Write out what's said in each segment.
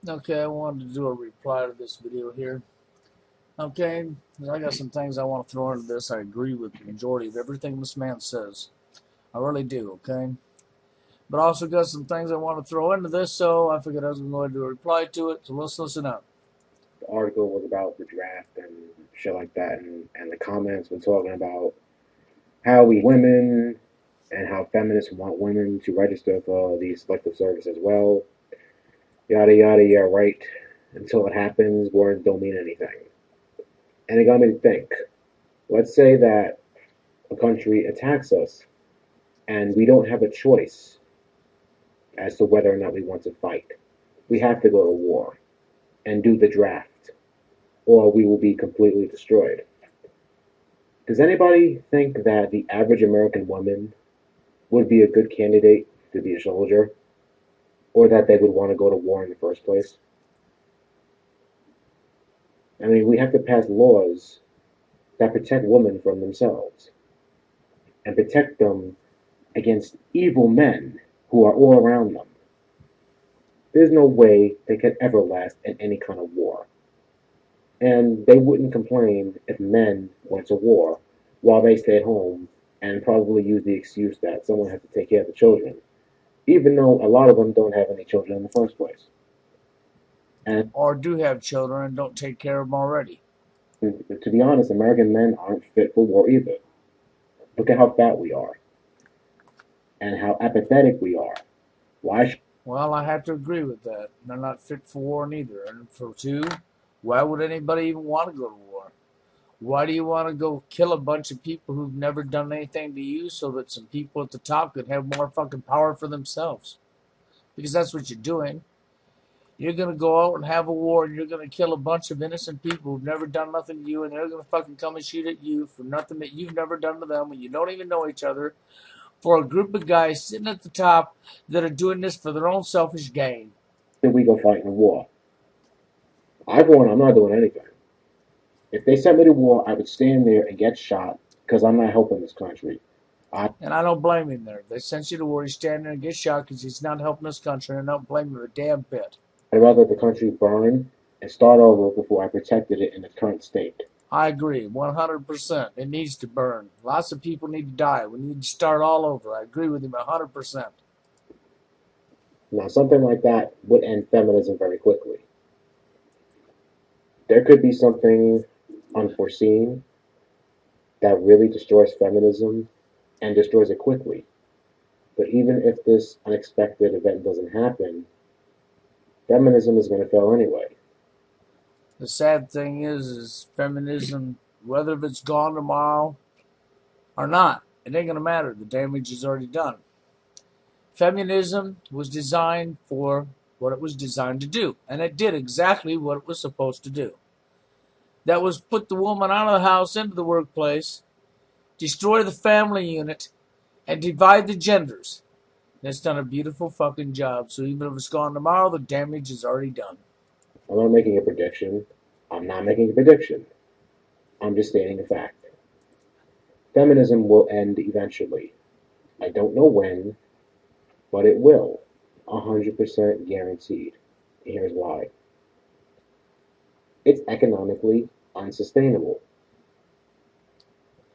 Okay, I wanted to do a reply to this video here. Okay, I got some things I want to throw into this. I agree with the majority of everything this man says. I really do, okay? But I also got some things I want to throw into this, so I figured I was going to go ahead and do a reply to it. So let's listen up. The article was about the draft and shit like that, and the comments were talking about how we women and how feminists want women to register for the selective service as well. Yada yada, yeah, right. Until it happens, words don't mean anything. And it got me to think. Let's say that a country attacks us and we don't have a choice as to whether or not we want to fight. We have to go to war and do the draft, or we will be completely destroyed. Does anybody think that the average American woman would be a good candidate to be a soldier, or that they would want to go to war in the first place? I mean, we have to pass laws that protect women from themselves and protect them against evil men who are all around them. There's no way they could ever last in any kind of war. And they wouldn't complain if men went to war while they stayed home and probably use the excuse that someone has to take care of the children, even though a lot of them don't have any children in the first place. And Or do have children and don't take care of them already. to be honest, American men aren't fit for war either. Look at how fat we are and how apathetic we are. Why should Well, I have to agree with that. They're not fit for war neither. And for two, why would anybody even want to go to war? Why do you want to go kill a bunch of people who've never done anything to you so that some people at the top could have more fucking power for themselves? Because that's what you're doing. You're going to go out and have a war and you're going to kill a bunch of innocent people who've never done nothing to you, and they're going to fucking come and shoot at you for nothing that you've never done to them when you don't even know each other, for a group of guys sitting at the top that are doing this for their own selfish gain. we go fight in a war? I've won. I'm not doing anything. If they sent me to war, I would stand there and get shot because I'm not helping this country. I, And I don't blame him there. They sent you to war, he's standing there and gets shot because he's not helping this country, and I don't blame him a damn bit. I'd rather the country burn and start over before I protected it in its current state. I agree, 100%. It needs to burn. Lots of people need to die. We need to start all over. I agree with him 100%. Now, something like that would end feminism very quickly. There could be something unforeseen that really destroys feminism and destroys it quickly. But even if this unexpected event doesn't happen, feminism is going to fail anyway. The sad thing is feminism, whether if it's gone tomorrow or not, it ain't going to matter. The damage is already done. Feminism was designed for what it was designed to do, and it did exactly what it was supposed to do. That was put the woman out of the house into the workplace, destroy the family unit, and divide the genders. And it's done a beautiful fucking job. So even if it's gone tomorrow, the damage is already done. I'm not making a prediction. I'm not making a prediction. I'm just stating a fact. Feminism will end eventually. I don't know when, but it will. 100% guaranteed. Here's why. It's economically unsustainable.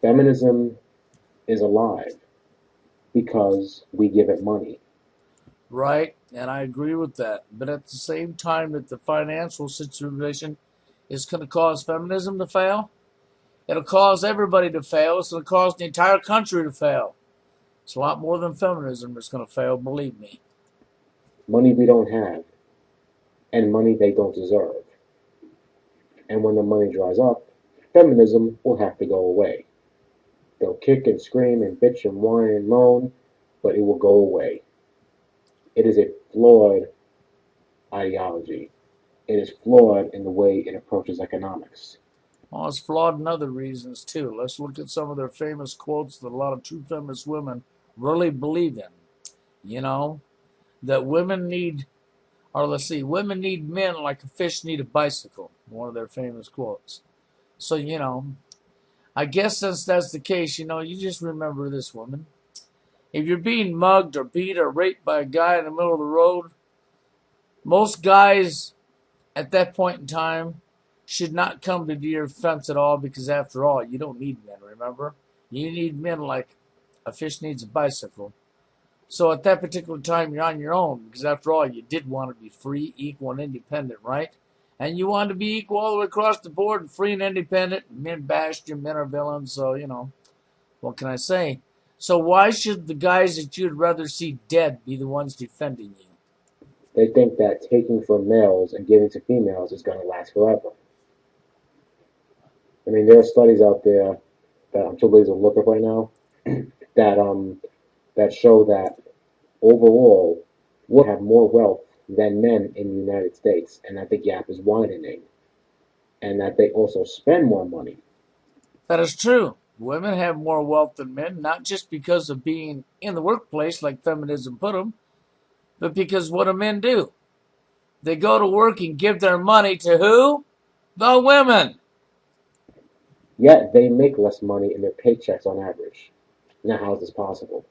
Feminism is alive because we give it money. Right? And I agree with that. But at the same time that the financial situation is going to cause feminism to fail, it'll cause everybody to fail. It's going to cause the entire country to fail. It's a lot more than feminism that's going to fail, believe me. Money we don't have, and money they don't deserve. And when the money dries up, feminism will have to go away. They'll kick and scream and bitch and whine and moan, but it will go away. It is a flawed ideology. It is flawed in the way it approaches economics. Well, it's flawed in other reasons too. Let's look at some of their famous quotes that a lot of true feminist women really believe in. You know, that women need, or let's see, women need men like a fish need a bicycle. One of their famous quotes. So, I guess since that's the case, you just remember this, woman. If you're being mugged or beat or raped by a guy in the middle of the road, Most guys at that point in time should not come to your defense at all because, after all, you don't need men, remember? You need men like a fish needs a bicycle. So at that particular time, you're on your own because, after all, you did want to be free, equal, and independent, right? And you wanted to be equal all the way across the board and free and independent. Men bashed you, men are villains, so, what can I say? So why should the guys that you'd rather see dead be the ones defending you? They think that taking from males and giving to females is going to last forever. I mean, there are studies out there that I'm too lazy to look up right now that that show that overall women have more wealth than men in the United States, and that the gap is widening, and that they also spend more money. That is true. Women have more wealth than men, not just because of being in the workplace like feminism put them, but because what do men do? They go to work and give their money to who? The women. Yet they make less money in their paychecks on average. Now, how is this possible?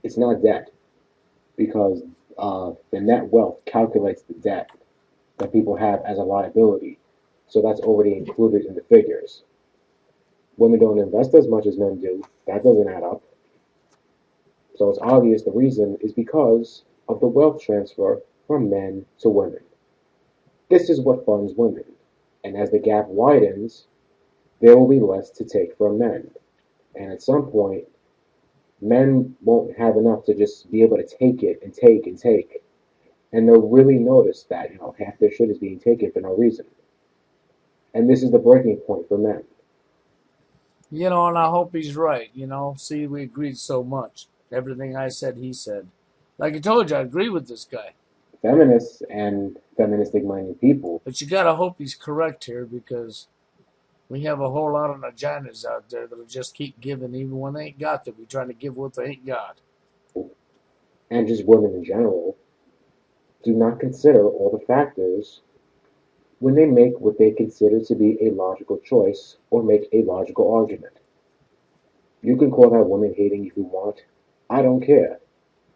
It's not debt because the net wealth calculates the debt that people have as a liability. So that's already included in the figures. Women don't invest as much as men do. That doesn't add up. So it's obvious the reason is because of the wealth transfer from men to women. This is what funds women. And as the gap widens, there will be less to take from men. And at some point, men won't have enough to just be able to take it and take and take. And they'll really notice that, half their shit is being taken for no reason. And this is the breaking point for men. And I hope he's right. See, we agreed so much. Everything I said, he said. Like I told you, I agree with this guy. Feminists and feministic minded people, But you gotta hope he's correct here because we have a whole lot of vaginas out there that'll just keep giving even when they ain't got to be trying to give what they ain't got. and just women in general, do not consider all the factors when they make what they consider to be a logical choice or make a logical argument. You can call that woman hating if you want. I don't care.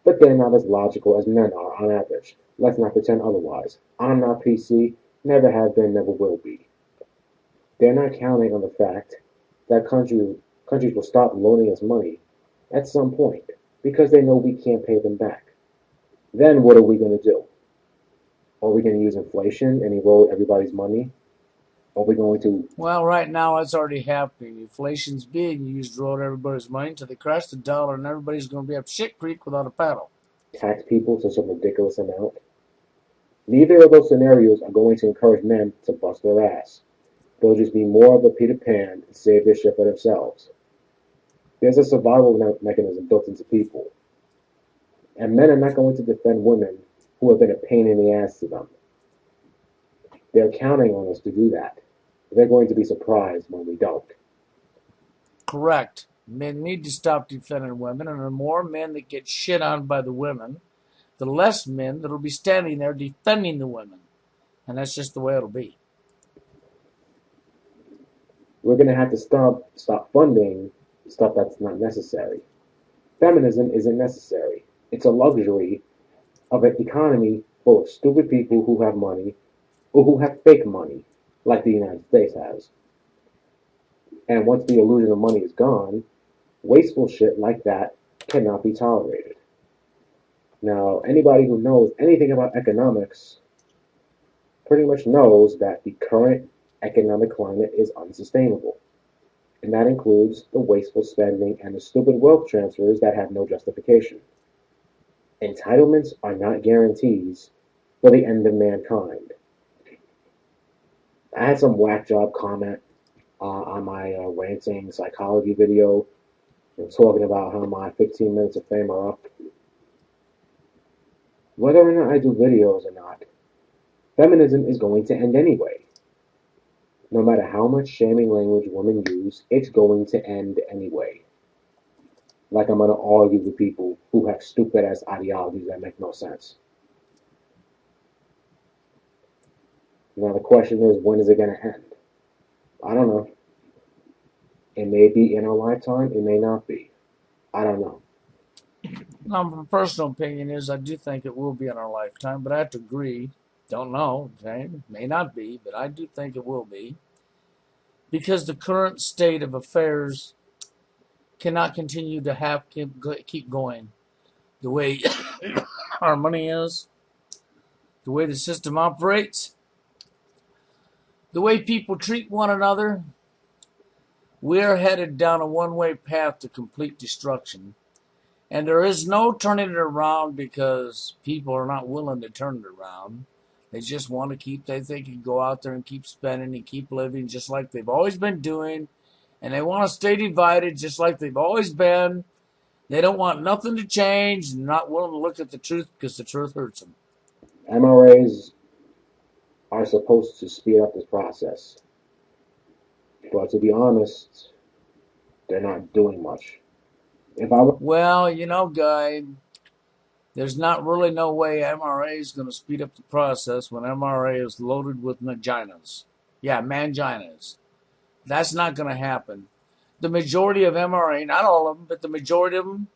But they're not as logical as men are on average. Let's not pretend otherwise. I'm not PC, never have been, never will be. They're not counting on the fact that countries will stop loaning us money at some point because they know we can't pay them back. Then what are we going to do? Are we going to use inflation and erode everybody's money? Are we going to Well, right now it's already happening. Inflation's being used to roll everybody's money until they crash the dollar and everybody's going to be up shit creek without a paddle. tax people to some ridiculous amount? Neither of those scenarios are going to encourage men to bust their ass. They'll just be more of a Peter Pan and save their shit for themselves. There's a survival mechanism built into people, and men are not going to defend women who have been a pain in the ass to them. They're counting on us to do that. They're going to be surprised when we don't. Correct. Men need to stop defending women, and the more men that get shit on by the women, the less men that'll be standing there defending the women. And that's just the way it'll be. We're going to have to stop funding stuff that's not necessary. Feminism isn't necessary. It's a luxury of an economy full of stupid people who have money or who have fake money, like the United States has. And once the illusion of money is gone, wasteful shit like that cannot be tolerated. Now, anybody who knows anything about economics pretty much knows that the current economic climate is unsustainable. And that includes the wasteful spending and the stupid wealth transfers that have no justification. Entitlements are not guarantees for the end of mankind. I had some whack job comment on my ranting psychology video talking about how my 15 minutes of fame are up. Whether or not I do videos or not, feminism is going to end anyway. No matter how much shaming language women use, it's going to end anyway. Like I'm going to argue with people who have stupid ass ideologies that make no sense. Now the question is, when is it going to end? I don't know. It may be in our lifetime, it may not be. I don't know. Now, my personal opinion is I do think it will be in our lifetime, but I have to agree. Don't know, okay? May not be, but I do think it will be. Because the current state of affairs cannot continue to keep going the way our money is, the way the system operates, the way people treat one another. We're headed down a one-way path to complete destruction. And there is no turning it around because people are not willing to turn it around. They just want to they think you can go out there and keep spending and keep living just like they've always been doing. And they want to stay divided just like they've always been. They don't want nothing to change and not willing to look at the truth because the truth hurts them. MRAs are supposed to speed up this process, but to be honest, they're not doing much. If I was Well, Guy, there's not really no way MRA is going to speed up the process when MRA is loaded with vaginas. Yeah, manginas. That's not going to happen. The majority of MRA, not all of them, but the majority of them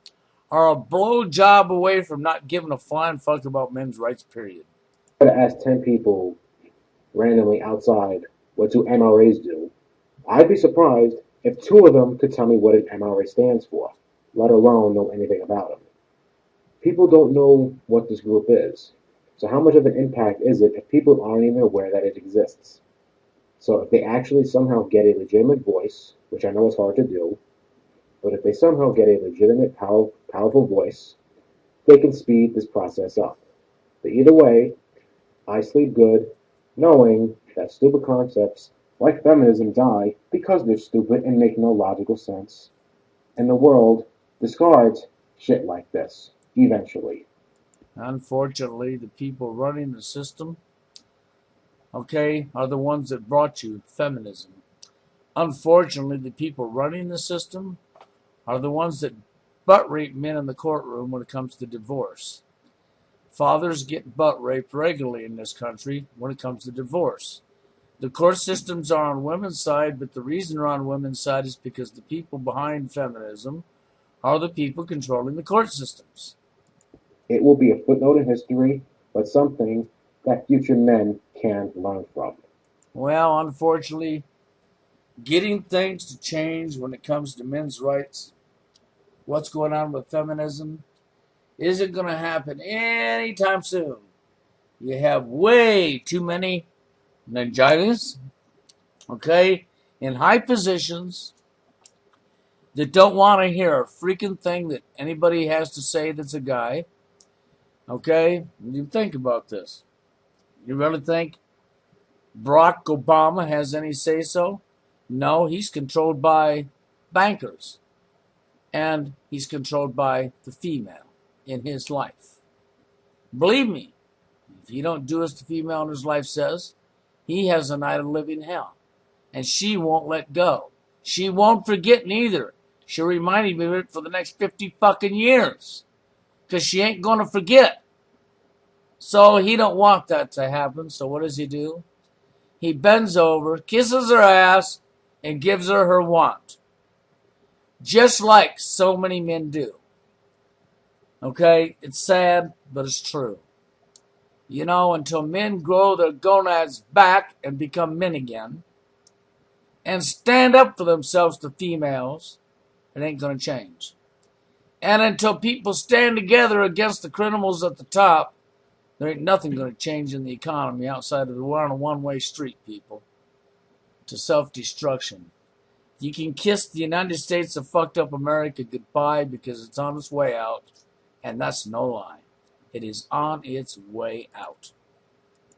are a blow job away from not giving a flying fuck about men's rights, period. to ask 10 people randomly outside what do MRAs do, I'd be surprised if two of them could tell me what an MRA stands for, let alone know anything about them. People don't know what this group is. So how much of an impact is it if people aren't even aware that it exists? So if they actually somehow get a legitimate voice, which I know is hard to do, but if they somehow get a legitimate, powerful voice, they can speed this process up. But either way, I sleep good knowing that stupid concepts like feminism die because they're stupid and make no logical sense. And the world discards shit like this, eventually. Unfortunately, the people running the system, okay, are the ones that brought you feminism. Unfortunately, the people running the system are the ones that butt rape men in the courtroom when it comes to divorce. Fathers get butt raped regularly in this country when it comes to divorce. The court systems are on women's side, but the reason they're on women's side is because the people behind feminism are the people controlling the court systems. It will be a footnote in history, but something that future men can learn from. Well, unfortunately, getting things to change when it comes to men's rights, what's going on with feminism, isn't going to happen anytime soon. You have way too many vaginas, okay, in high positions that don't want to hear a freaking thing that anybody has to say that's a guy, okay? You think about this. You really think Barack Obama has any say-so? No, he's controlled by bankers. And he's controlled by the female in his life. Believe me, if you don't do as the female in his life says, he has a night of living hell. And she won't let go. She won't forget neither. She'll remind me of it for the next 50 fucking years. Because she ain't going to forget. So he don't want that to happen. So what does he do? He bends over, kisses her ass, and gives her her want. Just like so many men do. Okay? It's sad, but it's true. Until men grow their gonads back and become men again, and stand up for themselves to females, it ain't going to change. And until people stand together against the criminals at the top, there ain't nothing going to change in the economy outside of we're on a one-way street, people, to self-destruction. You can kiss the United States of fucked up America goodbye because it's on its way out, and that's no lie. It is on its way out.